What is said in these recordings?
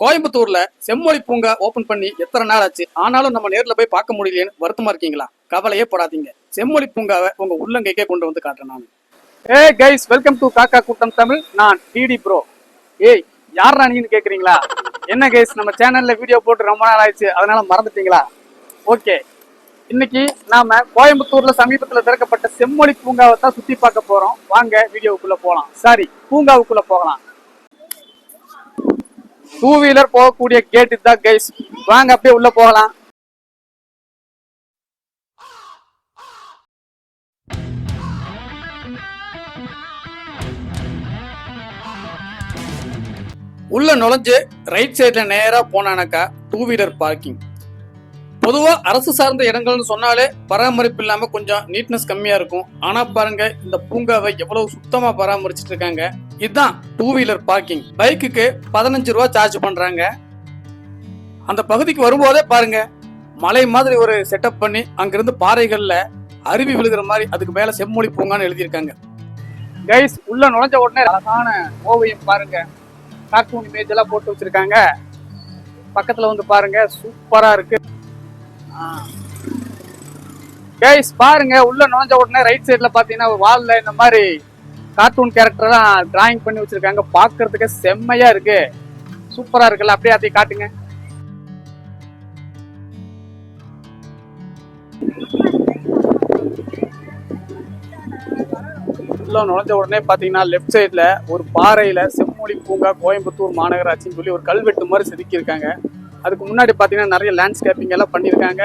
கோயம்புத்தூர்ல செம்மொழி பூங்கா ஓபன் பண்ணி எத்தனை நாள் ஆச்சு, ஆனாலும் நம்ம நேர்ல போய் பார்க்க முடியலையேன்னு வருத்தமா இருக்கீங்களா? கவலையே படாதீங்க, செம்மொழி பூங்காவை உங்க உள்ளங்கைக்கே கொண்டு வந்து காட்டுறேன் நான். ஏய் கைஸ், வெல்கம் டு காக்கா கூட்டம் தமிழ். நான் டிடி ப்ரோ. ஏய், யாரா நீன்னு கேக்குறீங்களா? என்ன கைஸ், நம்ம சேனல்ல வீடியோ போட்டு ரொம்ப நாள் ஆயிடுச்சு, அதனால மறந்துட்டீங்களா? ஓகே, இன்னைக்கு நாம கோயம்புத்தூர்ல சமீபத்துல திறக்கப்பட்ட செம்மொழி பூங்காவை தான் சுத்தி பார்க்க போறோம். வாங்க வீடியோவுக்குள்ள போலாம். சாரி, பூங்காவுக்குள்ள போகலாம். 2 வீலர் போகக்கூடிய கேட் இதுதான் கைஸ். வாங்க அப்படியே உள்ள போகலாம். உள்ள நுழைஞ்சு ரைட் சைட்ல நேரா போனானாக்கா 2 வீலர் பார்க்கிங். பொதுவா அரசு சார்ந்த இடங்கள்னு சொன்னாலே பராமரிப்பு இல்லாம கொஞ்சம் நீட்னஸ் கம்மியா இருக்கும். ஆனா பாருங்க, இந்த பூங்காவை எவ்வளவு சுத்தமா பராமரிச்சுட்டு இருக்காங்க. இதுதான் 2 வீலர் பார்க்கிங். பைக்குக்கு 15 ரூபா சார்ஜ் பண்றாங்க. அந்த பகுதிக்கு வரும்போதே பாருங்க, மலை மாதிரி ஒரு செட்டப் பண்ணி அங்கிருந்து பாறைகள்ல அருவி விழுகிற மாதிரி அதுக்கு மேல செம்மொழி பூங்கான்னு எழுதியிருக்காங்க. கைஸ், உள்ள நுழைஞ்ச உடனே அழகான ஓவியம் பாருங்க, கார்ட்டூன் இமேஜ் எல்லாம் போட்டு வச்சிருக்காங்க. பக்கத்துல வந்து பாருங்க, சூப்பரா இருக்கு. கைஸ் பாருங்க, உள்ள நுழைஞ்ச உடனே ரைட் சைட்ல பாத்தீங்கன்னா ஒரு வால்ல இந்த மாதிரி கார்ட்டூன் கேரக்டர் எல்லாம் டிராயிங் பண்ணி வச்சிருக்காங்க. பாக்குறதுக்கு செம்மையா இருக்கு, சூப்பரா இருக்குல்ல? அப்படியே அதை காட்டுங்க. உள்ள நுழைஞ்ச உடனே பாத்தீங்கன்னா லெப்ட் சைட்ல ஒரு பாறையில செம்மொழி பூங்கா கோயம்புத்தூர் மாநகராட்சின்னு சொல்லி ஒரு கல்வெட்டு மாதிரி செதுக்கி இருக்காங்க. அதுக்கு முன்னாடி பாத்தீங்கன்னா நிறைய லேண்ட்ஸ்கேப்பிங் எல்லாம் பண்ணிருக்காங்க.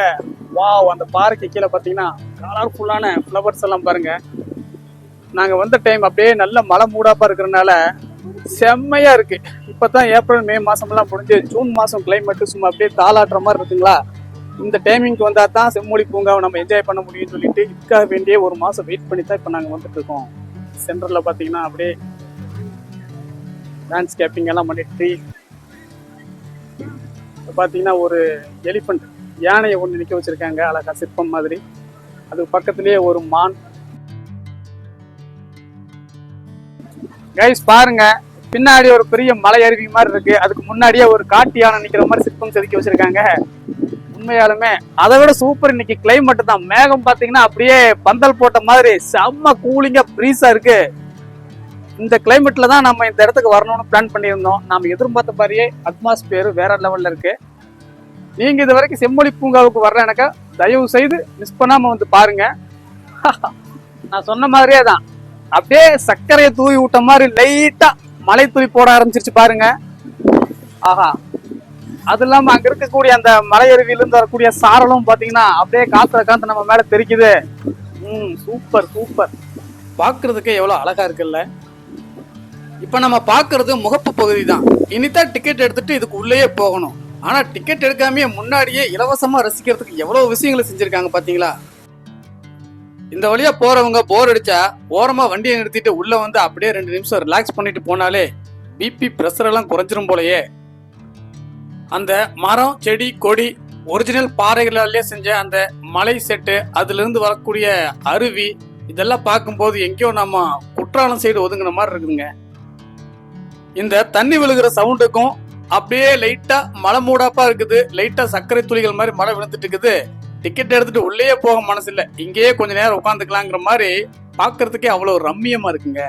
வாவ், அந்த பாறைக்கு கீழே பாத்தீங்கன்னா கலர்ஃபுல்லான ஃப்ளவர்ஸ் எல்லாம் பாருங்க. நாங்க வந்த டைம் அப்படியே நல்ல மழை மூடாப்பா இருக்கிறதுனால செம்மையா இருக்கு. இப்பதான் ஏப்ரல் மே மாசம் எல்லாம் முடிஞ்சு ஜூன் மாசம் கிளைமேட் சும்மா அப்படியே தாளாட்டுற மாதிரி இருக்குங்களா? இந்த டைமிங்க்கு வந்தா தான் செம்மொழி பூங்காவை நம்ம என்ஜாய் பண்ண முடியும்னு சொல்லிட்டு இதுக்காக வேண்டிய ஒரு மாசம் வெயிட் பண்ணி தான் இப்ப நாங்க வந்துட்டு இருக்கோம். சென்டர்ல பாத்தீங்கன்னா அப்படியே லேண்ட்ஸ்கேப்பிங் எல்லாம் பண்ணிட்டு பாத்தீங்கன்னா ஒரு எலிபென்ட் யானையை ஒன்று நிக்க வச்சிருக்காங்க, அழகா சிற்பம் மாதிரி. அது பக்கத்திலேயே ஒரு மான். கைஸ் பாருங்க, பின்னாடி ஒரு பெரிய மலை அருவி மாதிரி இருக்கு. அதுக்கு முன்னாடியே ஒரு காட்டு யானை நிக்கிற மாதிரி சிற்பம் செதுக்கி வச்சிருக்காங்க. உண்மையாலுமே அதை விட சூப்பர் இன்னைக்கு கிளைமேட் தான். மேகம் பாத்தீங்கன்னா அப்படியே பந்தல் போட்ட மாதிரி செம்ம கூலிங்கா பிரீஸா இருக்கு. இந்த கிளைமேட்ல தான் நம்ம இந்த இடத்துக்கு வரணும்னு பிளான் பண்ணியிருந்தோம். நாம எதிர்பார்த்த மாதிரியே அட்மாஸ்பியர் வேற லெவல்ல இருக்கு. நீங்க இது வரைக்கும் செம்மொழி பூங்காவுக்கு வரல எனக்கு தயவு செய்து மிஸ் பண்ணாம வந்து பாருங்க. நான் சொன்ன மாதிரியே தான், அப்படியே சர்க்கரையை தூவி விட்ட மாதிரி லைட்டா மலை தூவி போட ஆரம்பிச்சிருச்சு பாருங்க. ஆஹா, அது இல்லாம அங்க இருக்கக்கூடிய அந்த மலையருவியிலிருந்து வரக்கூடிய சாரலும் பாத்தீங்கன்னா அப்படியே காத்துல காத்து நம்ம மேல தெரிக்குது. சூப்பர் சூப்பர், பாக்குறதுக்கு எவ்வளவு அழகா இருக்குல்ல? இப்ப நம்ம பாக்குறது முகப்பு பகுதி தான். இனிதான் டிக்கெட் எடுத்துட்டு இதுக்கு உள்ளேயே போகணும். ஆனா டிக்கெட் எடுக்காமயே முன்னாடியே இலவசமா ரசிக்கிறதுக்கு எவ்வளவு விஷயங்களை செஞ்சிருக்காங்க பாத்தீங்களா? இந்த வழியா போறவங்க போர் அடிச்சா ஓரமா வண்டியை நிறுத்திட்டு உள்ள வந்து அப்படியே 2 நிமிஷம் ரிலாக்ஸ் பண்ணிட்டு போனாலே பிபி பிரஷர் எல்லாம் குறைஞ்சிரும் போலயே. அந்த மரம் செடி கொடி ஒரிஜினல் பாறைகளாலே செஞ்ச அந்த மலை செட்டு, அதுல இருந்து வரக்கூடிய அருவி, இதெல்லாம் பார்க்கும்போது எங்கேயோ நம்ம குற்றாலம் சைடு ஒதுங்கின மாதிரி இருக்குதுங்க. இந்த தண்ணி விழுகிற சவுண்டுக்கும் அப்படியே லைட்டா மழை மூடாப்பா இருக்குது. லைட்டா சர்க்கரை துளிகள் மாதிரி மழை விழுந்துட்டு இருக்குது. டிக்கெட் எடுத்துட்டு உள்ளே போக மனசு இல்ல, இங்கேயே கொஞ்ச நேரம் உட்காந்துக்கலாங்கிற மாதிரி பாக்குறதுக்கே அவ்வளவு ரம்மியமா இருக்குங்க.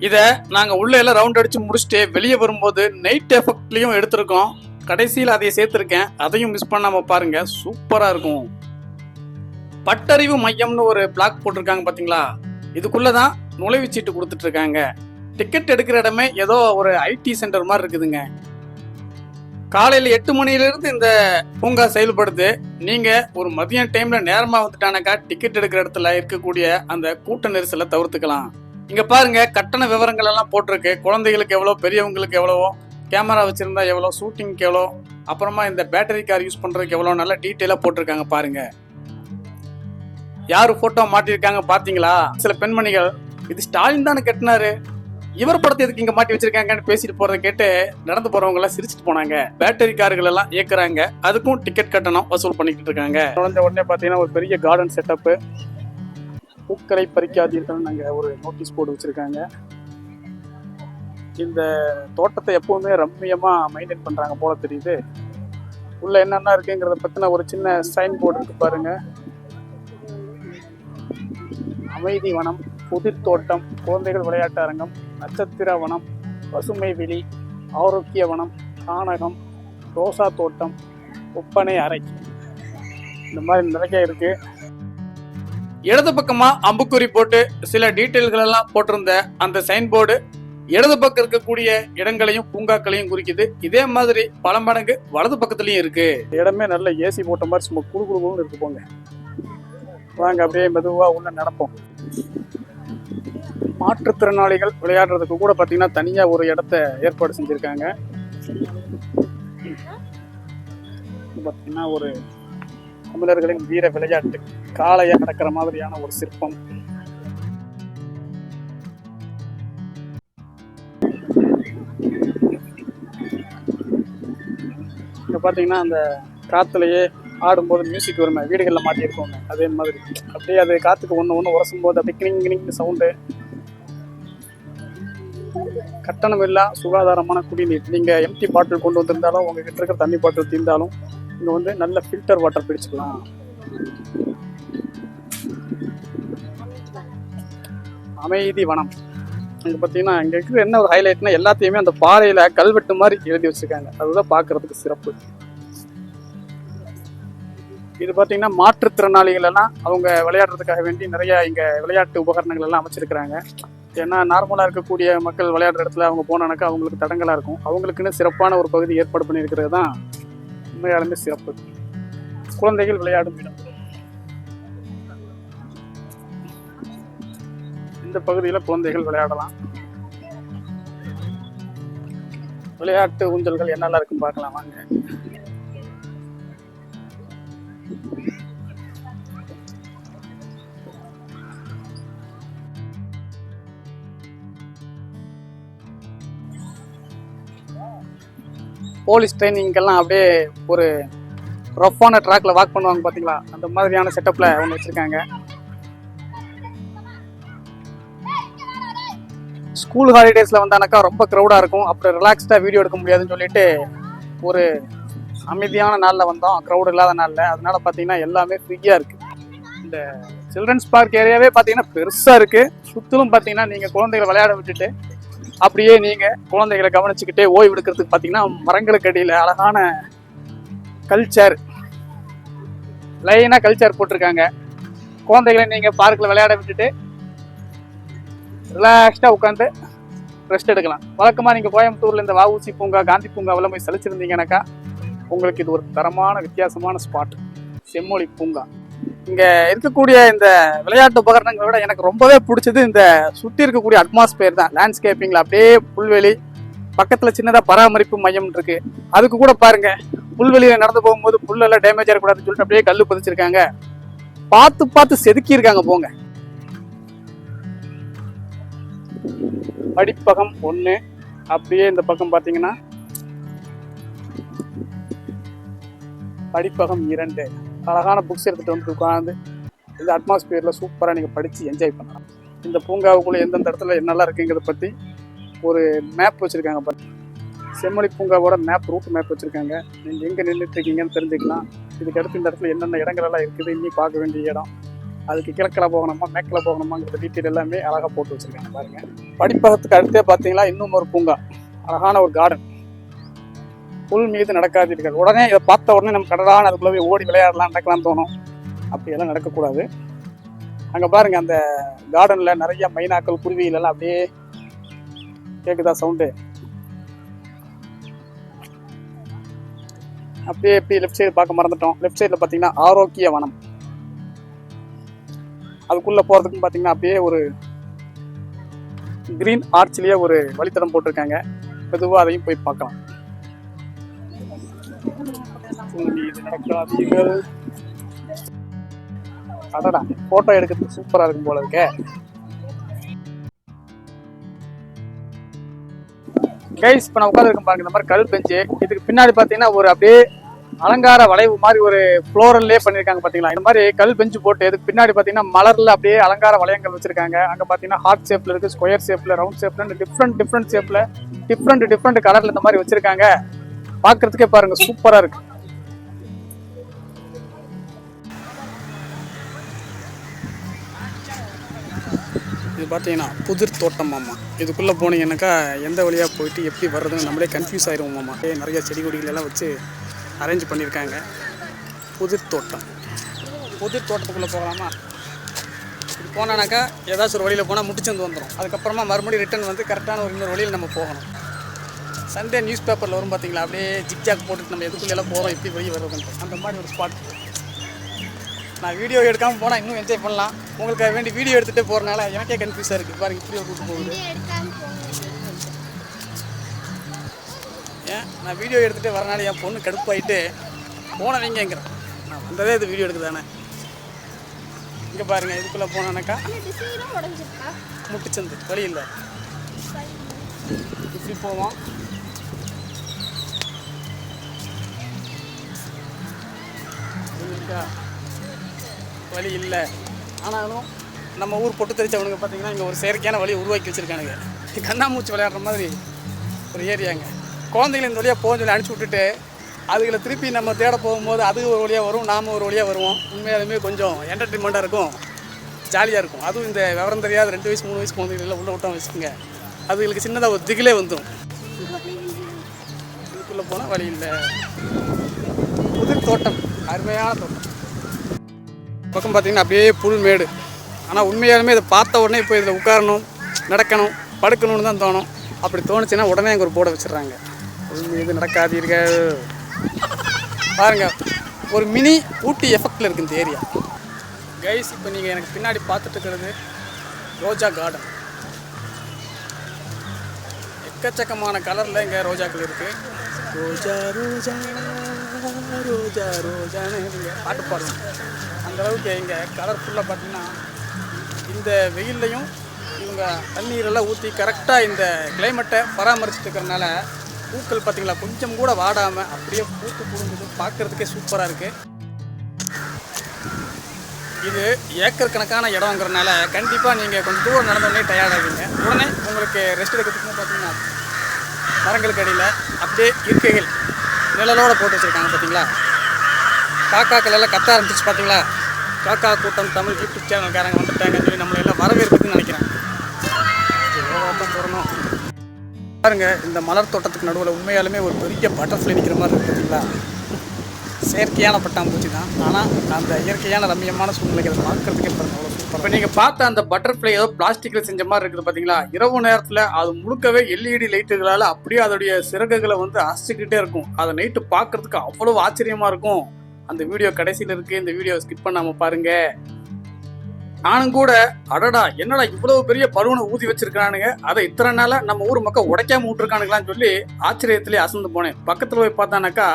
இத நாங்க உள்ள எல்லாம் ரவுண்ட் அடிச்சு முடிச்சுட்டு வெளியே வரும்போது நைட் எஃபெக்ட்லயும் எடுத்திருக்கோம். கடைசியில் அதை சேர்த்திருக்கேன், அதையும் மிஸ் பண்ணாம பாருங்க, சூப்பரா இருக்கும். பட்டறிவு மையம்னு ஒரு பிளாக் போட்டிருக்காங்க பாத்தீங்களா? இதுக்குள்ளதான் நுழைவுச்சீட்டு கொடுத்துட்டு இருக்காங்க. டிக்கெட் எடுக்கிற இடமே ஏதோ ஒரு ஐடி சென்டர் மாதிரி இருக்குதுங்க. காலையில 8 மணிலிருந்து இந்த பூங்கா செயல்படுது. நீங்க ஒரு மதியம் டைம்ல நேரமா வந்துட்டானாக்கா டிக்கெட் எடுக்கிற இடத்துல இருக்கக்கூடிய அந்த கூட்ட நெரிசலை தவிர்த்துக்கலாம். இங்க பாருங்க, கட்டண விவரங்கள் எல்லாம் போட்டிருக்கு. குழந்தைகளுக்கு எவ்வளவு, பெரியவங்களுக்கு எவ்வளவோ, கேமரா வச்சிருந்தா எவ்வளோ, ஷூட்டிங்க்கு எவ்வளோ, அப்புறமா இந்த பேட்டரி கார் யூஸ் பண்றதுக்கு எவ்வளோ, நல்லா டீட்டெயிலா போட்டிருக்காங்க பாருங்க. யாரு போட்டோ மாட்டிருக்காங்க பாத்தீங்களா? சில பெண்மணிகள் இது ஸ்டாலின் தானே கட்டினாரு, இவர் படத்தை எதுக்கு இங்க மாட்டி வச்சிருக்காங்கன்னு பேசிட்டு போறதை கேட்டு நடந்து போறவங்க எல்லாம் சிரிச்சுட்டு போனாங்க. பேட்டரி கார்கள் எல்லாம் இயக்குறாங்க, அதுக்கும் டிக்கெட் கட்டணம் வசூல் பண்ணிக்கிட்டு இருக்காங்க. நுழைஞ்ச உடனே பாத்தீங்கன்னா ஒரு பெரிய கார்டன் செட்டப். பூக்களை பறிக்காதீர்கள் நாங்க ஒரு நோட்டீஸ் போர்டு வச்சிருக்காங்க. இந்த தோட்டத்தை எப்பவுமே ரம்மியமா மெயின்டைன் பண்றாங்க போல தெரியுது. உள்ள என்னென்ன இருக்குங்கிறத பத்தின ஒரு சின்ன சைன் போர்டு இருக்கு பாருங்க. அமைதி வனம், புதிர் தோட்டம், குழந்தைகள் விளையாட்டு அரங்கம், நட்சத்திர வனம், பசுமை வெளி, ஆரோக்கிய வனம், கானகம், ரோசா தோட்டம், ஒப்பனை அறை, இந்த மாதிரி நிறைய இருக்கு. இடது பக்கமா அம்புக்குறி போட்டு சில டீட்டெயில்கள் எல்லாம் போட்டிருந்த அந்த சைன் போர்டு இடது பக்கம் இருக்கக்கூடிய இடங்களையும் பூங்காக்களையும் குறிக்குது. இதே மாதிரி பல மடங்கு வலது பக்கத்துலயும் இருக்கு. இடமே நல்ல ஏசி போட்ட மாதிரி சும்மா குழு குழுன்னு இருக்கு போங்க. வாங்க அப்படியே மெதுவா உள்ள நடப்போம். மாற்றுத்திறனாளிகள் விளையாடுறதுக்கு கூட பாத்தீங்கன்னா தனியா ஒரு இடத்த ஏற்பாடு செஞ்சிருக்காங்க. பாத்தீங்கன்னா ஒரு தமிழர்களின் வீர விளையாட்டு காளையா நடக்கிற மாதிரியான ஒரு சிற்பம். இங்க பாத்தீங்கன்னா அந்த காத்துலயே ஆடும்போது மியூசிக் வருமே, வீடுகளில் மாட்டியிருக்கோங்க, அதே மாதிரி அப்படியே அது காத்துக்கு ஒன்று உரசும் போது அப்படியே கிணிங் கிணிங் சவுண்டு. கட்டணம் இல்லா சுகாதாரமான குடிநீர். நீங்கள் எம்டி பாட்டில் கொண்டு வந்திருந்தாலும் உங்ககிட்ட இருக்கிற தண்ணி பாட்டில் தீர்ந்தாலும் இங்கே வந்து நல்ல ஃபில்டர் வாட்டர் பிடிச்சிக்கலாம். அமைதி வனம். இங்கே பார்த்தீங்கன்னா இங்கே இருக்கிற என்ன ஒரு ஹைலைட்னா எல்லாத்தையுமே அந்த பாறையில் கல்வெட்டு மாதிரி எழுதி வச்சுருக்காங்க. அதுதான் பார்க்கறதுக்கு சிறப்பு. இது பார்த்தீங்கன்னா மாற்றுத்திறனாளிகள் எல்லாம் அவங்க விளையாடுறதுக்காக வேண்டி நிறைய இங்கே விளையாட்டு உபகரணங்கள் எல்லாம் அமைச்சிருக்கிறாங்க. ஏன்னா நார்மலாக இருக்கக்கூடிய மக்கள் விளையாடுற இடத்துல அவங்க போனானாக்கா அவங்களுக்கு தடங்களாக இருக்கும். அவங்களுக்குன்னு சிறப்பான ஒரு பகுதி ஏற்பாடு பண்ணியிருக்கிறது தான் உண்மையாலுமே சிறப்பு. குழந்தைகள் விளையாடும் இடம். இந்த பகுதியில் குழந்தைகள் விளையாடலாம். விளையாட்டு ஊஞ்சல்கள் என்னெல்லாம் இருக்குன்னு பார்க்கலாம் வாங்க. போலீஸ் ட்ரைனிங்கெல்லாம் அப்படியே ஒரு ரஃப்பான ட்ராக்ல வாக் பண்ணுவாங்க பார்த்தீங்களா, அந்த மாதிரியான செட்டப்ல ஒன்று வச்சிருக்காங்க. ஸ்கூல் ஹாலிடேஸ்ல வந்தானாக்கா ரொம்ப க்ரௌடாக இருக்கும். அப்புறம் ரிலாக்ஸ்டாக வீடியோ எடுக்க முடியாதுன்னு சொல்லிட்டு ஒரு அமைதியான நாளில் வந்தோம், க்ரௌட் இல்லாத நாளில். அதனால பார்த்தீங்கன்னா எல்லாமே ஃப்ரீயாக இருக்கு. இந்த சில்ட்ரன்ஸ் பார்க் ஏரியாவே பார்த்தீங்கன்னா பெருசாக இருக்கு. சுற்றிலும் பார்த்தீங்கன்னா நீங்கள் குழந்தைகளை விளையாட விட்டுட்டு அப்படியே நீங்கள் குழந்தைகளை கவனிச்சுக்கிட்டே ஓய்வு எடுக்கிறதுக்கு பார்த்தீங்கன்னா மரங்களுக்கு அடியில் அழகான கல்ச்சர் லைனாக கல்ச்சர் போட்டிருக்காங்க. குழந்தைகளை நீங்கள் பார்க்கில் விளையாட விட்டுட்டு ரிலாக்ஸ்டாக உட்காந்து ரெஸ்ட் எடுக்கலாம். வழக்கமாக நீங்கள் கோயம்புத்தூரில் இந்த வஉசி பூங்கா, காந்தி பூங்காவெல்லாம் போய் சலிச்சிருந்தீங்கன்னாக்கா உங்களுக்கு இது ஒரு தரமான வித்தியாசமான ஸ்பாட். செம்மொழி பூங்கா. இங்கே இருக்கக்கூடிய இந்த விளையாட்டு உபகரணங்களை விட எனக்கு ரொம்பவே பிடிச்சது இந்த சுற்றி இருக்கக்கூடிய அட்மாஸ்பியர் தான். லேண்ட்ஸ்கேப்பிங்கில் அப்படியே புல்வெளி, பக்கத்தில் சின்னதாக பராமரிப்பு மையம் இருக்கு. அதுக்கு கூட பாருங்க, புல்வெளியில் நடந்து போகும்போது புல்லெல்லாம் டேமேஜ் ஆகக்கூடாதுன்னு சொல்லிட்டு அப்படியே கல் பதிச்சிருக்காங்க. பார்த்து பார்த்து செதுக்கியிருக்காங்க போங்க. படிப்பகம் 1, அப்படியே இந்த பக்கம் பார்த்தீங்கன்னா படிப்பகம் 2. அழகான புக்ஸ் எடுத்துகிட்டு வந்து உட்காந்து இந்த அட்மாஸ்பியரில் சூப்பராக நீங்கள் படித்து என்ஜாய் பண்ணலாம். இந்த பூங்காவுக்குள்ளே எந்தெந்த இடத்துல என்னெல்லாம் இருக்குங்கிறத பற்றி ஒரு மேப் வச்சுருக்காங்க. பார்த்து செம்மொழி பூங்காவோட மேப், ரூட் மேப் வச்சுருக்காங்க. நீங்கள் எங்கே நின்றுட்டுருக்கீங்கன்னு தெரிஞ்சுக்கலாம். இதுக்கு அடுத்து இந்த இடத்துல என்னென்ன இடங்களெல்லாம் இருக்குது, இன்னி பார்க்க வேண்டிய இடம், அதுக்கு கிழக்கில் போகணுமா மேற்கில் போகணுமாங்கிற டீட்டெயில் எல்லாமே அழகாக போட்டு வச்சுருக்காங்க பாருங்கள். படிப்பகத்துக்கு அடுத்தே பார்த்தீங்களா இன்னும் ஒரு பூங்கா, அழகான ஒரு கார்டன். புல் மீது நடக்காதீர்கள். உடனே இதை பார்த்த உடனே நம்ம கடலான அதுக்குள்ளே போய் ஓடி விளையாடலாம், நடக்கலாம்னு தோணும். அப்படியெல்லாம் நடக்கக்கூடாது. அங்கே பாருங்க, அந்த கார்டனில் நிறைய மைனாக்கள், குருவிகள் எல்லாம் அப்படியே கேட்குதா சவுண்டு. அப்படியே எப்படி லெஃப்ட் சைடு பார்க்க மறந்துட்டோம். லெஃப்ட் சைடில் பார்த்தீங்கன்னா ஆரோக்கிய வனம். அதுக்குள்ளே போகிறதுக்குன்னு பார்த்தீங்கன்னா அப்படியே ஒரு கிரீன் ஆர்ச்லேயே ஒரு வழித்தடம் போட்டிருக்காங்க. மெதுவாக அதையும் போய் பார்க்கலாம். அடடா, போட்டோ எடுக்கிறதுக்கு சூப்பரா இருக்கும் போல இருக்கே. கைஸ், இப்போ நான் உட்காந்துருக்கேன் பாருங்க, இந்த மாதிரி கல் பெஞ்சு. இதுக்கு பின்னாடி பார்த்தீங்கன்னா ஒரு அப்படியே அலங்கார வளைவு மாதிரி ஒரு ஃப்ளோரல்லே பண்ணிருக்காங்க பாத்தீங்களா. இந்த மாதிரி கல் பெஞ்சு போட்டு இதுக்கு பின்னாடி பாத்தீங்கன்னா மலர்ல அப்படியே அலங்கார வளையங்கள் வச்சிருக்காங்க. அங்க பாத்தீங்கன்னா ஹார்ட் ஷேப்ல இருக்கு, ஸ்கொயர் ஷேப்ல, ரவுண்ட் ஷேப்ல, டிஃப்ரெண்ட் ஷேப்ல டிஃப்ரெண்ட் கலர்ல இந்த மாதிரி வச்சிருக்காங்க. பாக்குறதுக்கே பாருங்க சூப்பரா இருக்கு. இது பார்த்தீங்கன்னா புதிர் தோட்டம் மாமா. இதுக்குள்ளே போனீங்கன்னாக்கா எந்த வழியாக போயிட்டு எப்படி வர்றதுன்னு நம்மளே கன்ஃபியூஸ் ஆயிரும் மாமா. நிறைய செடி கொடிகளெல்லாம் வச்சு அரேஞ்ச் பண்ணியிருக்காங்க. புதிர் தோட்டத்துக்குள்ளே போகலாமா? இது போனானாக்கா ஏதாச்சும் ஒரு வழியில் போனால் முட்டிச்சந்து வந்துடும். அதுக்கப்புறமா மறுபடியும் ரிட்டன் வந்து கரெக்டான ஒரு இன்னொரு வழியில் நம்ம போகணும். சண்டே நியூஸ் பேப்பரில் வரும் பார்த்தீங்களா, அப்படியே ஜிக்ஜாக் போட்டுட்டு நம்ம எதுக்குள்ளெல்லாம் போகிறோம் எப்படி வழி வருதுன்ட்டு, அந்த மாதிரி ஒரு ஸ்பாட். நான் வீடியோ எடுக்காமல் போனால் இன்னும் என்ஜாய் பண்ணலாம். உங்களுக்கு வேண்டி வீடியோ எடுத்துகிட்டே போகிறனால எனக்கே கன்ஃபியூஸாக இருக்குது. பாருங்கள் இப்படி கூப்பிட்டு போகுது. ஏன் நான் வீடியோ எடுத்துகிட்டு வரனால என் பொண்ணு கடுப்பாயிட்டு போனவங்கிறேன். நான் வந்ததே இது வீடியோ எடுக்க தானே. இங்கே பாருங்கள் இதுக்குள்ளே போனானாக்கா முட்டுச்சந்து வழி இல்லை. இப்படி போவோம். வழி இல்லை. ஆனாலும் நம்ம ஊர் பொட்டு தெரிச்சவனுங்க பார்த்தீங்கன்னா இங்கே ஒரு செயற்கையான வழியை உருவாக்கி வச்சுருக்கானுங்க. கண்ணாமூச்சி விளையாடுற மாதிரி ஒரு ஏரியாங்க. குழந்தைகளை இந்த வழியாக போக சொல்லி அனுப்பிச்சி விட்டுட்டு அதுகளை திருப்பி நம்ம தேட போகும்போது அது ஒரு வழியாக வரும், நாம் ஒரு வழியாக வருவோம். உண்மையாலுமே கொஞ்சம் என்டர்டெயின்மெண்ட்டாக இருக்கும், ஜாலியாக இருக்கும். அதுவும் இந்த விவரம் தெரியாத 2 வயசு 3 வயசு குழந்தைகளெல்லாம் உள்ளே விட்டோம் வச்சுக்கோங்க, அதுகளுக்கு சின்னதாக ஒரு திகிலே வந்துடும். இதுக்குள்ளே போனால் வழி இல்லை. புதிர் தோட்டம், அருமையான தோட்டம். பக்கம் பார்த்தீங்கன்னா அப்படியே புல் மேடு. ஆனால் உண்மையாலுமே இதை பார்த்த உடனே இப்போ இதில் உட்காரணும், நடக்கணும், படுக்கணும்னு தான் தோணும். அப்படி தோணுச்சுன்னா உடனே அங்கே ஒரு போர்டை வச்சிடுறாங்க, உள் மீது நடக்காதீர்கள். பாருங்கள், ஒரு மினி ஊட்டி எஃபெக்டில் இருக்குது இந்த ஏரியா. கைஸ், இப்போ நீங்கள் எனக்கு பின்னாடி பார்த்துட்டு இருக்கிறது ரோஜா கார்டன். எக்கச்சக்கமான கலரில் இங்கே ரோஜாக்கள் இருக்குது. ரோஜா ரோஜா ரோஜா ரோஜான்னு பாட்டு பாடுவோம். அந்தளவுக்கு இங்கே கலர்ஃபுல்லாக பார்த்தீங்கன்னா இந்த வெயில்லையும் இவங்க தண்ணீரெல்லாம் ஊற்றி கரெக்டாக இந்த கிளைமேட்டை பராமரிச்சுட்டு இருக்கிறனால பூக்கள் பார்த்திங்களா கொஞ்சம் கூட வாடாமல் அப்படியே பூத்து புழுங்குது. பார்க்குறதுக்கே சூப்பராக இருக்குது. இது ஏக்கர் கணக்கான இடங்கிறனால கண்டிப்பாக நீங்கள் கொஞ்சம் தூரம் நடந்தோடனே டயர்டாகிங்க. உடனே உங்களுக்கு ரெஸ்ட் எடுக்கிறதுக்கு பார்த்தீங்கன்னா மரங்களுக்கு அடியில் அப்படியே இருக்கைகள் நிழலோடு போட்டு வச்சுருக்காங்க. பார்த்தீங்களா, காக்காக்கள் எல்லாம் கத்த ஆரம்பிச்சிச்சு. பார்த்தீங்களா, காக்கா கூட்டம் தமிழ் யூடியூப் சேனல்காரங்க வந்துட்டாங்கன்னு சொல்லி நம்மளை எல்லாம் வரவேற்குதுன்னு நினைக்கிறேன். போகணும் பாருங்க, இந்த மலர் தோட்டத்துக்கு நடுவில் உண்மையாலுமே ஒரு பெரிய பட்டர்ஃப்ளை நிற்கிற மாதிரி இருக்குது. பார்த்தீங்களா, செயற்கையான பட்டாம்பூச்சி தான், ஆனால் அந்த இயற்கையான ரம்மியமான சூழ்நிலைகளை பார்க்கறதுக்கே பாருங்க அவ்வளோ சூப்பர். இப்போ நீங்கள் பார்த்த அந்த பட்டர்ஃப்ளை ஏதோ பிளாஸ்டிக்கில் செஞ்ச மாதிரி இருக்குது. பார்த்தீங்களா, இரவு நேரத்தில் அது முழுக்கவே LED லைட்டுகளால் அப்படியே அதோடைய சிறகுகளை வந்து அசைச்சிக்கிட்டே இருக்கும். அதை நைட்டு பார்க்கறதுக்கு அவ்வளோ ஆச்சரியமாக இருக்கும். அந்த வீடியோ கடைசியில் இருக்குது, இந்த வீடியோ ஸ்கிப் பண்ணாமல் பாருங்க. நானும் கூட அடடா என்னடா இவ்வளவு பெரிய பலூனை ஊதி வச்சிருக்கானுங்க, அதை இத்தனை நாளா நம்ம ஊர் மக்கள் உடைக்காம விட்டுருக்கானுங்களான்னு சொல்லி ஆச்சரியத்திலே அசந்து போனேன். பக்கத்துல போய் பார்த்தானாக்கா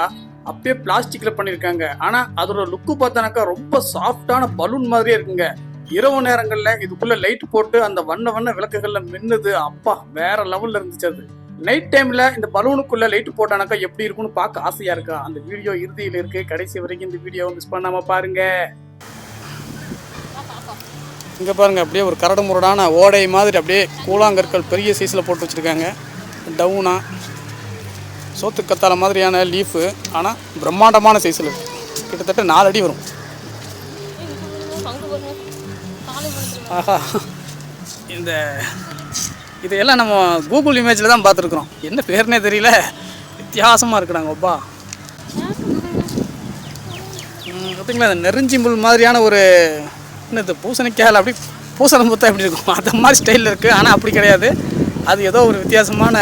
அப்படியே பிளாஸ்டிக்ல பண்ணிருக்காங்க. ஆனா அதோட லுக்கு பார்த்தானாக்கா ரொம்ப சாஃப்டான பலூன் மாதிரியே இருக்குங்க. இரவு நேரங்கள்ல இதுக்குள்ள லைட் போட்டு அந்த வண்ண விளக்குகள்ல மின்னுது. அப்பா வேற லெவல்ல இருந்துச்சு அது. நைட் டைம்ல இந்த பலூனுக்குள்ள லைட் போட்டானாக்கா எப்படி இருக்கும்னு பார்க்க ஆசையா இருக்கா. அந்த வீடியோ இறுதியில் இருக்கு, கடைசி வரைக்கும் இந்த வீடியோ மிஸ் பண்ணாம பாருங்க. இங்கே பாருங்கள், அப்படியே ஒரு கரடு முரடான ஓடை மாதிரி அப்படியே கூழாங்கற்கள் பெரிய சைஸில் போட்டு வச்சுருக்காங்க. டவுனா சோத்துக்கத்தால மாதிரியான லீஃபு, ஆனால் பிரம்மாண்டமான சைஸில் கிட்டத்தட்ட 4 அடி வரும். ஆஹா, இதையெல்லாம் நம்ம கூகுள் இமேஜில் தான் பார்த்துருக்குறோம். என்ன பேர்னே தெரியல, வித்தியாசமாக இருக்குடாங்க. ஒப்பா பார்த்தீங்களா, இந்த நெருஞ்சிம்புல் மாதிரியான ஒரு என்னது பூசணிக்காயில் அப்படி பூசணம் பூத்தா எப்படி இருக்கும் அந்த மாதிரி ஸ்டைலில் இருக்குது. ஆனால் அப்படி கிடையாது, அது ஏதோ ஒரு வித்தியாசமான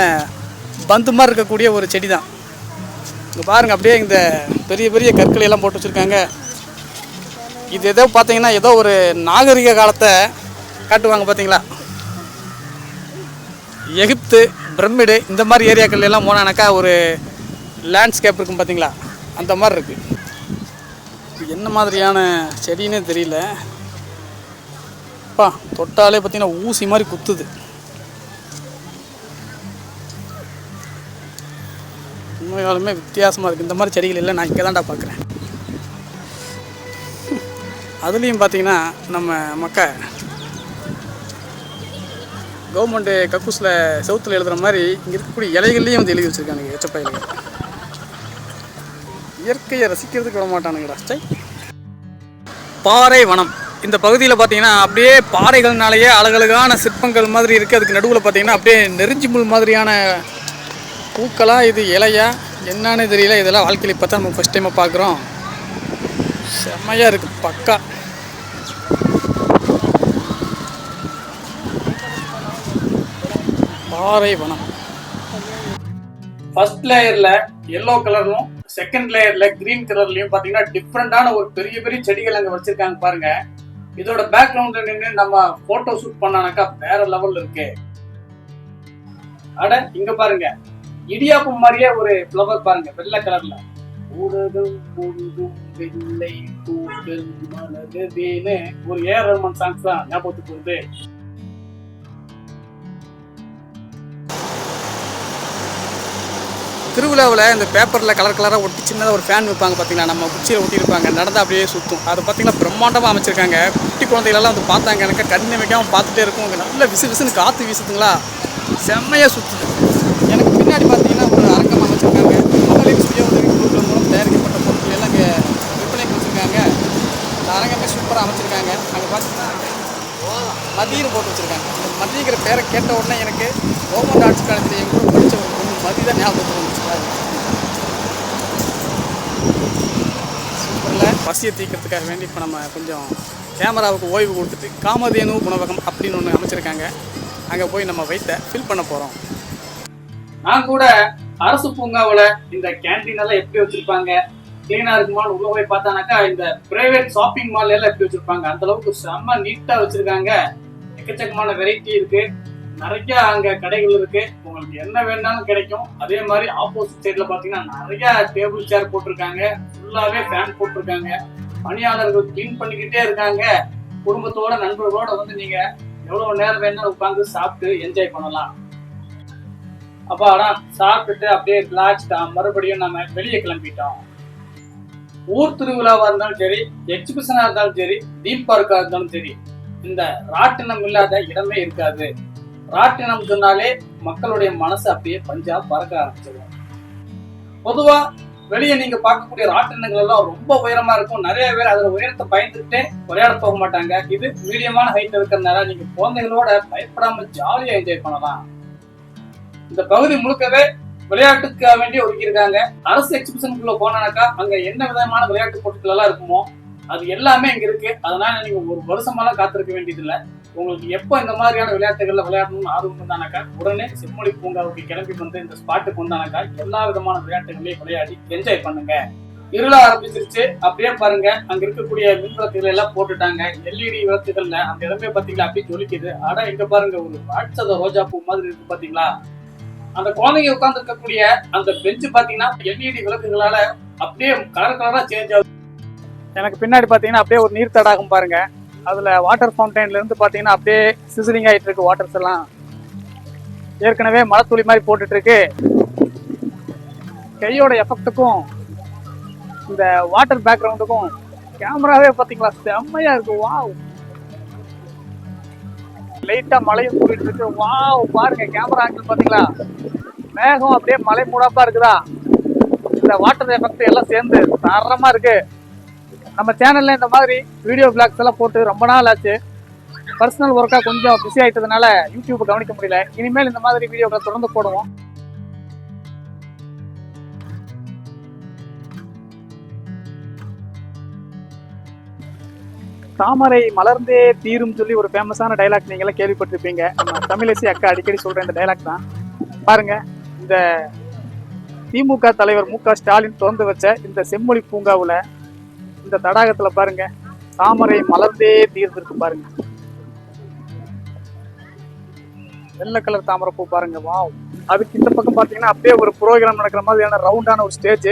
பந்து மாதிரி இருக்கக்கூடிய ஒரு செடி தான். இங்கே பாருங்கள், அப்படியே இந்த பெரிய பெரிய கற்களை எல்லாம் போட்டு வச்சுருக்காங்க. இது ஏதோ பார்த்தீங்கன்னா ஏதோ ஒரு நாகரிக காலத்தை காட்டுவாங்க. பார்த்தீங்களா, எகிப்து பிரமிடு இந்த மாதிரி ஏரியாக்கள் எல்லாம் போனானாக்கா ஒரு லேண்ட்ஸ்கேப் இருக்கும். பார்த்தீங்களா, அந்த மாதிரி இருக்குது. என்ன மாதிரியான செடின்னே தெரியல. அப்பா தொட்டாலே பார்த்தீங்கன்னா ஊசி மாதிரி குத்துது. உண்மையாலுமே வித்தியாசமாக இருக்குது. இந்த மாதிரி செடிகள் இல்லை, நான் இங்கே தான்டா பார்க்குறேன். அதுலேயும் பார்த்தீங்கன்னா நம்ம கவர்மெண்ட்டு கக்கூஸில் செவுத்தில் எழுதுகிற மாதிரி இங்கே இருக்கக்கூடிய இலைகள்லேயும் வந்து எழுதி வச்சுருக்கானுங்க எச்சப்பா இலைகள். இயற்கையை ரசிக்கிறதுக்கு விட மாட்டானுங்கடா. பாறை வனம் இந்த பகுதியில் பார்த்தீங்கன்னா அப்படியே பாறைகள்னாலேயே அழகழகான சிற்பங்கள் மாதிரி இருக்குது. அதுக்கு நடுவில் பார்த்தீங்கன்னா அப்படியே நெருஞ்சி முள் மாதிரியான பூக்களாக, இது இலையா என்னன்னு தெரியல. இதெல்லாம் வாழ்க்கையில் இப்போ தான் நம்ம ஃபஸ்ட் டைமாக பார்க்குறோம். செம்மையாக இருக்குது பக்கா. பாறை வனம் ஃபர்ஸ்ட் லேயரில் எல்லோ கலர்லும் செகண்ட் லேயர்ல கிரீன் கலர்லயும் பாத்தீங்கன்னா டிஃப்ரெண்டான ஒரு பெரிய பெரிய செடிகள் அங்க வச்சிருக்காங்க பாருங்க. இதோட பேக்ரவுண்ட்ல நின்று நம்ம போட்டோ ஷூட் பண்ணானாக்கா வேற லெவல்ல இருக்கு. அட இங்க பாருங்க, இடியாப்பம் மாதிரியே ஒரு ஃப்ளவர் பாருங்க வெள்ளை கலர்ல. ஊடகம் முழுதும் வெள்ளை பூக்கள் மலருதேன்னு ஒரு ஏஆர் ரஹ்மான் சாங்ஸ் தான் ஞாபகத்துக்கு வருது. திருவிழாவில் இந்த பேப்பரில் கலர் கலராக ஒட்டி சின்னதாக ஒரு ஃபேன் வைப்பாங்க பார்த்தீங்களா, நம்ம குச்சியில் ஒட்டியிருப்பாங்க, நடந்தால் அப்படியே சுற்றும். அது பார்த்தீங்கன்னா பிரம்மாண்டமாக அமைச்சிருக்காங்க. குட்டி குழந்தைகளெல்லாம் வந்து பார்த்தாங்க, எனக்கு கண்ணு வைக்காமல் பார்த்துட்டே இருக்கும். இங்கே நல்ல விசுன்னு காற்று வீசுதுங்களா, செம்மையாக சுற்றுது. எனக்கு பின்னாடி பார்த்தீங்கன்னா ஒரு அரங்கம் அமைச்சிருக்காங்க. மகளிர் சுய உதவி குழுக்கள் மூலம் தயாரிக்கப்பட்ட பொருட்கள் எல்லாம் இங்கே விற்பனைக்கு வச்சுருக்காங்க. இந்த அரங்கமே சூப்பராக அமைச்சிருக்காங்க. அங்கே பார்த்தீங்கன்னா மதியன்னு போட்டு வச்சுருக்காங்க. இந்த மதியங்கிற பேரை கேட்ட உடனே எனக்கு கவர்மெண்ட் ஆர்ட்ஸ் காலேஜில் என் கூட படித்த ஒரு பொண்ணு மதி தான் ஞாபகத்துக்கு வந்துச்சு. சூப்பரில் பசியை தீக்கிறதுக்காக வேண்டி இப்போ நம்ம கொஞ்சம் கேமராவுக்கு ஓய்வு கொடுத்துட்டு காமதேனு உணவகம் அப்படின்னு ஒன்று அமைச்சிருக்காங்க. அங்கே போய் நம்ம வயிற்ற ஃபில் பண்ண போகிறோம். நான் கூட அரசு பூங்காவில் இந்த கேன்டீன் எல்லாம் எப்படி வச்சுருப்பாங்க, கிளீனாக இருக்குமான்னு உள்ள போய் பார்த்தானாக்கா இந்த பிரைவேட் ஷாப்பிங் மால் எல்லாம் எப்படி வச்சுருப்பாங்க அந்த அளவுக்கு செம்ம நீட்டாக வச்சுருக்காங்க. எக்கச்சக்கமான வெரைட்டி இருக்கு, நிறைய அங்க கடைகள் இருக்கு, உங்களுக்கு என்ன வேணாலும் கிடைக்கும். அதே மாதிரி ஆப்போசிட் சைட்ல பாத்தீங்கன்னா நிறைய டேபிள் சேர் போட்டிருக்காங்க, ஃபுல்லாவே ஃபேன் போட்டிருக்காங்க. பணியாளர்கள் கிளீன் பண்ணிக்கிட்டே இருக்காங்க. குடும்பத்தோட நண்பர்களோட வந்து நீங்க எவ்வளவு நேரம் வேணாலும் உட்காந்து சாப்பிட்டு என்ஜாய் பண்ணலாம். அப்ப ஆனா சாப்பிட்டுட்டு அப்படியே ரிலாக்ஸ்டா மறுபடியும் நம்ம வெளியே கிளம்பிட்டோம். ஊர் திருவிழாவா இருந்தாலும் சரி, எக்ஸிபிஷனா இருந்தாலும் சரி, தீம் பார்க்கா இருந்தாலும் சரி, இந்த ராட்டினம் இல்லாத இடமே இருக்காது. ராட்டினம் சொன்னாலே மக்களுடைய மனசு அப்படியே பஞ்சா பறக்க ஆரம்பிச்சிடும். பொதுவா வெளியே நீங்க பார்க்கக்கூடிய ராட்டினங்கள் எல்லாம் ரொம்ப உயரமா இருக்கும். நிறைய பேர் அதுல உயரத்தை பயந்துட்டே விளையாட போக மாட்டாங்க. இது மீடியமான ஹைட் இருக்கிறதுனால நீங்க குழந்தைகளோட பயப்படாம ஜாலியா என்ஜாய் பண்ணலாம். இந்த பகுதி முழுக்கவே விளையாட்டுக்காக வேண்டி ஒதுக்கியிருக்காங்க. அரசு எக்ஸிபிஷனுக்குள்ள போனாக்கா அங்க என்ன விதமான விளையாட்டு பொருட்கள் எல்லாம் இருக்குமோ அது எல்லாமே இங்க இருக்கு. அதனால நீங்க ஒரு வருஷமெல்லாம் காத்திருக்க வேண்டியது இல்லை. உங்களுக்கு எப்போ இந்த மாதிரியான விளையாட்டுகள்ல விளையாடணும்னு ஆர்வம் வந்தானாக்கா உடனே செம்மொழி பூங்காவுக்கு கிளம்பி வந்து இந்த ஸ்பாட்டுக்கு வந்தானாக்கா எல்லா விதமான விளையாட்டுகளையும் விளையாடி என்ஜாய் பண்ணுங்க. இருள ஆரம்பிச்சிருச்சு, அப்படியே பாருங்க அங்க இருக்கக்கூடிய மின் விளக்குகள் எல்லாம் போட்டுட்டாங்க. எல்இடி விளக்குகள்ல அந்த இடமே பாத்தீங்களா அப்படியே ஜொலிக்குது. ஆனா இங்க பாருங்க ஒரு வாட்சத ரோஜா பூ மாதிரி இருக்கு பாத்தீங்களா. அந்த குழந்தைங்க உட்கார்ந்து இருக்கக்கூடிய அந்த பெஞ்சு பாத்தீங்கன்னா எல்இடி விளக்குகளால அப்படியே கலர் கலரா சேஞ்ச் ஆகுது. எனக்கு பின்னாடி பாத்தீங்கன்னா அப்படியே ஒரு நீர் தடாகம் பாருங்க. அதுல வாட்டர் ஃபவுண்டைன்ல இருந்து பாத்தீங்கன்னா அப்படியே சிசிலிங் ஆயிட்டு இருக்கு. வாட்டர்ஸ் எல்லாம் ஏற்கனவே மழை துளி மாதிரி போட்டுட்டு இருக்கு. கையோட எஃபெக்டுக்கும் இந்த வாட்டர் பேக்ரவுண்டுக்கும் கேமராவே பாத்தீங்களா செம்மையா இருக்கு. வாவ், லைட்டா மழையும் கூட்டிட்டு இருக்கு. வாவ் பாருங்க கேமரா ஆங்கிள் பாத்தீங்களா, மேகம் அப்படியே மலை மூடாப்பா இருக்குதா. இந்த வாட்டர் எஃபெக்ட் எல்லாம் சேர்ந்து தரமா இருக்கு. நம்ம சேனல்ல இந்த மாதிரி வீடியோ பிளாக்ஸ் எல்லாம் போட்டு ரொம்ப நாள் ஆச்சு. பர்சனல் ஒர்க்கா கொஞ்சம் பிஸி ஆயிட்டதுனால யூடியூப் கவனிக்க முடியல. இனிமேல் இந்த மாதிரி வீடியோக்களை தொடர்ந்து போடுவோம். தாமரை மலர்ந்தே தீரும் சொல்லி ஒரு ஃபேமஸான டைலாக் நீங்களே கேள்விப்பட்டிருப்பீங்க. நம்ம தமிழிசை அக்கா அடிக்கடி சொல்ற இந்த டைலாக் தான். பாருங்க, இந்த திமுக தலைவர் மு.க. ஸ்டாலின் திறந்து வச்ச இந்த செம்மொழி பூங்காவுல இந்த தடாகத்துல பாருங்க தாமரை மலர்ந்தே தீர்ந்திருக்கு பாருங்க. வெள்ளை கலர் தாமரை பூ பாருங்க. வாவ், அதுக்கு இந்த பக்கம் பாத்தீங்கன்னா அப்படியே ஒரு ப்ரோக்ராம் நடக்கிற மாதிரியான ரவுண்டான ஒரு ஸ்டேஜ்.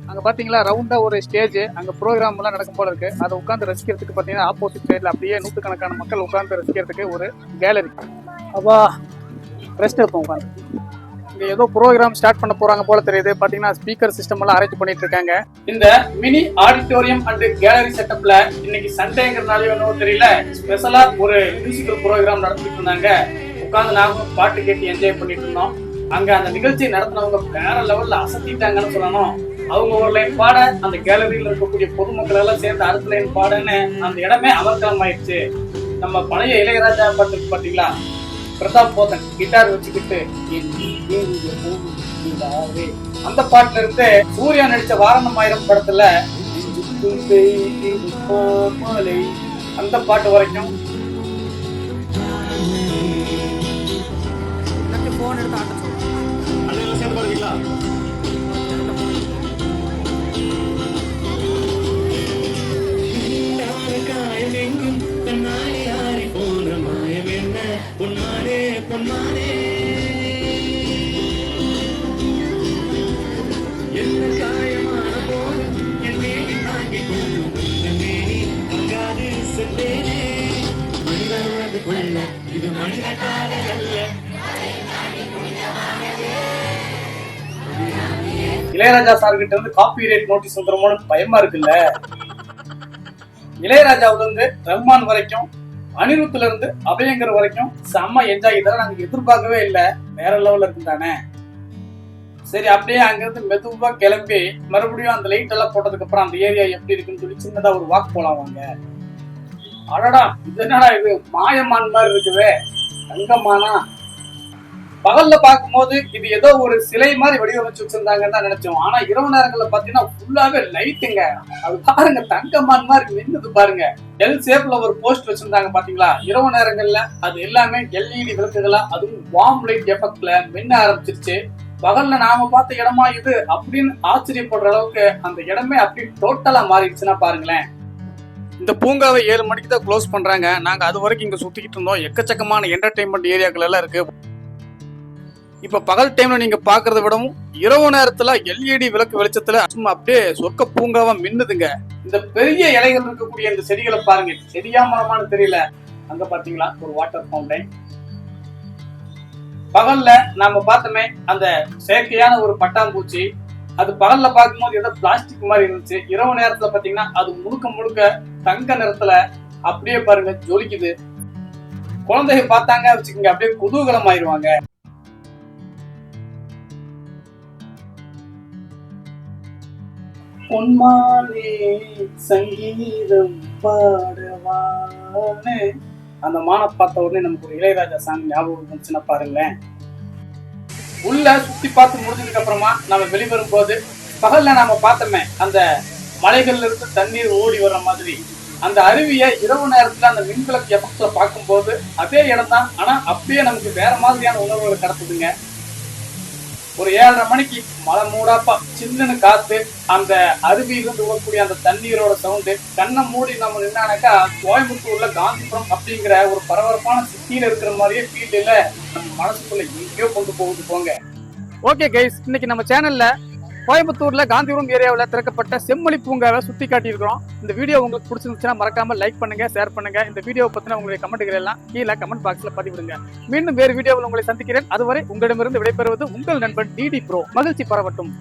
அங்க பாத்தீங்களா ரவுண்டா ஒரு ஸ்டேஜ், அங்க ப்ரோக்ராம் எல்லாம் நடக்கும் போல இருக்கு. அதை உட்காந்து ரசிக்கிறதுக்கு பாத்தீங்கன்னா ஆப்போசிட் சைட்ல அப்படியே நூற்றுக்கணக்கான மக்கள் உட்காந்து ரசிக்கிறதுக்கு ஒரு கேலரி. அப்பா ரெஸ்ட் எடுப்போம் உட்காந்து. இங்க ஏதோ ப்ரோக்ராம் ஸ்டார்ட் பண்ண போறாங்க போல தெரியுது. பாத்தீங்கன்னா ஸ்பீக்கர் சிஸ்டம் எல்லாம் அரேஞ்ச் பண்ணிட்டு இருக்காங்க. இந்த மினி ஆடிட்டோரியம் அண்ட் கேலரி செட்டப்ல இன்னைக்கு சண்டேங்கிறதுனால ஒன்றும் தெரியல, ஸ்பெஷலா ஒரு மியூசிக்கல் ப்ரோக்ராம் நடத்திட்டு இருந்தாங்க. உட்காந்து நாங்களும் பாட்டு கேட்டு என்ஜாய் பண்ணிட்டு இருந்தோம். அங்க அந்த நிகழ்ச்சி நடத்தினவங்க வேற லெவல்ல அசத்திட்டாங்கன்னு சொல்லணும். அவங்க ஒரு லைன் பாட, அந்த கேலரியில இருக்கக்கூடிய பொதுமக்கள் எல்லாம் சேர்ந்து அடுத்த லைன் பாடன்னு அந்த இடமே அமர்க்கலம் ஆயிடுச்சு. நம்ம பழைய இளையராஜா பாட்டு பாத்தீங்களா, பிரதாப் போத்தன் கிட்டார் வச்சுக்கிட்டு அந்த பாட்டுல இருந்து சூர்யா நடிச்ச வாரணம் ஆயிரம் படத்துல அந்த பாட்டு வரைக்கும் இளையராஜா சார் கிட்ட இருந்து காப்பி ரைட் நோட்டீஸ் வந்துருமோன்னு பயமா இருக்குல்ல. இளையராஜாவுல இருந்து ரஹ்மான் வரைக்கும், அனிருத்துல இருந்து அபயங்கர் வரைக்கும் செம்ம என்ஜாய். இதெல்லாம் நாங்க எதிர்பார்க்கவே இல்லை, வேற லெவல்ல இருக்கு தானே. சரி, அப்படியே அங்கிருந்து மெதுவா கிளம்பி மறுபடியும் அந்த லைட் எல்லாம் போட்டதுக்கு அப்புறம் அந்த ஏரியா எப்படி இருக்குன்னு சொல்லி சின்னதா ஒரு வாக் போலாம் வாங்க. அடடா, இது என்னடா இது மாயமான் மாதிரி இருக்குவே, தங்கமானா. பகல்ல பார்க்கும்போது இது ஏதோ ஒரு சிலை மாதிரி வடிவமைச்சு வச்சிருந்தாங்கன்னு தான் நினைச்சோம். ஆனா இரவு நேரங்கள்ல பாத்தீங்கன்னா ஃபுல்லாவே லைட்டுங்க. அது பாருங்க, தங்கமான் மாதிரி மின்னுது பாருங்க. எல் ஷேப்ல ஒரு போஸ்ட் வச்சிருந்தாங்க பாத்தீங்களா. இரவு நேரங்கள்ல அது எல்லாமே எல்இடி விளக்குகளா, அதுவும் வார்ம் லைட் எஃபெக்ட்ல மின்ன ஆரம்பிச்சிருச்சு. பகல்ல நாம பார்த்த இடமா இது அப்படின்னு ஆச்சரியப்படுற அளவுக்கு அந்த இடமே அப்படி டோட்டலா மாறிடுச்சுன்னா பாருங்களேன். இந்த பூங்காவை 7 மணிக்கு தான் க்ளோஸ் பண்றாங்க. நாங்க அது வரைக்கும் இங்க சுத்திக்கிட்டு இருந்தோம். எக்கச்சக்கமான என்டர்டைன்மெண்ட் ஏரியாக்கள் எல்லாம் இருக்கு. இப்ப பகல் டைம்ல நீங்க பாக்குறத விடவும் இரவு நேரத்துல எல்இடி விளக்கு வெளிச்சத்துல சும்மா அப்படியே சொர்க்க பூங்காவா மின்னுதுங்க. இந்த பெரிய இலைகள் இருக்கக்கூடிய இந்த செடிகளை பாருங்க, செடியா மரமானு தெரியல. அங்க பாத்தீங்களா ஒரு வாட்டர் ஃபவுண்டைன். பகல்ல நாம பார்த்தோமே அந்த செயற்கையான ஒரு பட்டாம்பூச்சி, அது பகல்ல பார்க்கும்போது ஏதோ பிளாஸ்டிக் மாதிரி இருந்துச்சு. இரவு நேரத்துல பாத்தீங்கன்னா அது முழுக்க முழுக்க தங்க நிறத்துல அப்படியே பாருங்க ஜொலிக்குது. குழந்தைங்க பார்த்தாங்க வச்சுக்கோங்க, அப்படியே குதூகலம் ஆயிருவாங்க. பொன்மானே சங்கீதம் பாடவானே, அந்த மானை பார்த்த உடனே நமக்கு ஒரு இளையராஜா சாங் ஞாபகம் வந்துச்சுன்னா பாருங்களேன். உள்ள சுத்தி பார்த்து முடிஞ்சதுக்கு அப்புறமா நம்ம வெளிவரும் போது பகல்ல நாம பார்த்தோமே அந்த மலைகள்ல இருந்து தண்ணீர் ஓடி வர்ற மாதிரி அந்த அருவியை இரவு நேரத்துல அந்த மின்விளக்கு எஃபெக்ட்ல பார்க்கும்போது அதே இடம் தான், ஆனா அப்படியே நமக்கு வேற மாதிரியான உணர்வுகளை கடத்துதுங்க. ஒரு 7:30 மணிக்கு மழை மூடாப்பா சில்லுன்னு காத்து, அந்த அருவியிலிருந்து விடக்கூடிய அந்த தண்ணீரோட சவுண்டு, கண்ணை மூடி நம்ம நின்னானாக்கா கோயம்புத்தூர்ல காந்திபுரம் அப்படிங்கிற ஒரு பரபரப்பான சிட்டியில இருக்கிற மாதிரியே ஃபீல் இல்ல, நம்ம மனசுக்குள்ள எங்கேயோ கொண்டு போகுது போங்க. ஓகே கைஸ், இன்னைக்கு நம்ம சேனல்ல கோயம்புத்தூர்ல காந்திபுரம் ஏரியாவில் திறக்கப்பட்ட செம்மொழி பூங்காவை சுத்தி காட்டியிருக்கிறோம். இந்த வீடியோ உங்களுக்கு பிடிச்சிருந்துச்சுன்னா மறக்காம லைக் பண்ணுங்க, ஷேர் பண்ணுங்க. இந்த வீடியோ பத்தின உங்களுடைய கமெண்ட்கள் எல்லாம் கீழே கமெண்ட் பாக்ஸ்ல பதிவிடுங்க. மீண்டும் வேறு வீடியோவில் உங்களை சந்திக்கிறேன். அதுவரை உங்களிடமிருந்து விடைபெறுவது உங்கள் நண்பன் டிடி ப்ரோ. மகிழ்ச்சி பரவட்டும்.